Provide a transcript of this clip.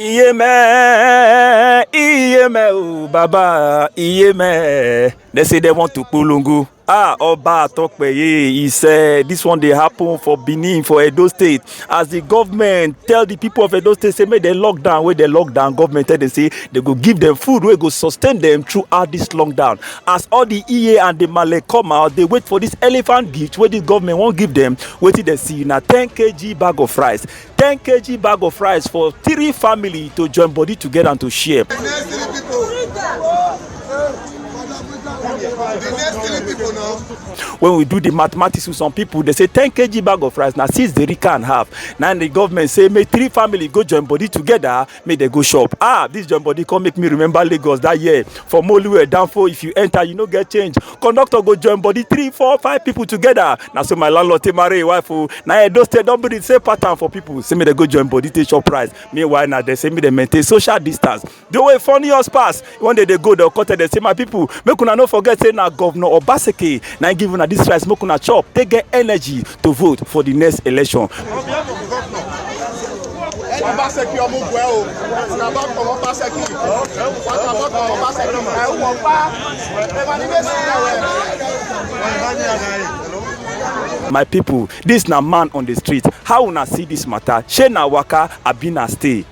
Oh, Baba, Iyeme. They say they want to Pulungu. Oba Tokpeye, he said this one they happen for Benin, for Edo State. As the government tell the people of Edo State, say make they lock down, where they lock down, government tell they say they go give them food, where go sustain them throughout this lockdown. As all the EA and the Malay come out, they wait for this elephant gift where the government won't give them. Wait till they see now 10 kg bag of rice. 10 kg bag of rice for 3 family to join body together and to share. When we do the mathematics with some people, they say 10 kg bag of rice now 6 they can have. Now the government say make 3 family go join body together, make they go shop. This join body come make me remember Lagos that year. For Moluwe Danfo, if you enter, you no get change. Conductor go join body 3, 4, 5 people together. Now so my landlord take marry wife. Now those stay don't be the same pattern for people. Say me they go join body take shop price. Meanwhile now they say me they maintain social distance. The way funny us pass. One day they go the cut they say my people make una no forget say now Governor Obaseki now give una this rice make una chop. They get energy to vote for the next election. My people, this na man on the street. How una see this matter? Shey na waka, abi na stay?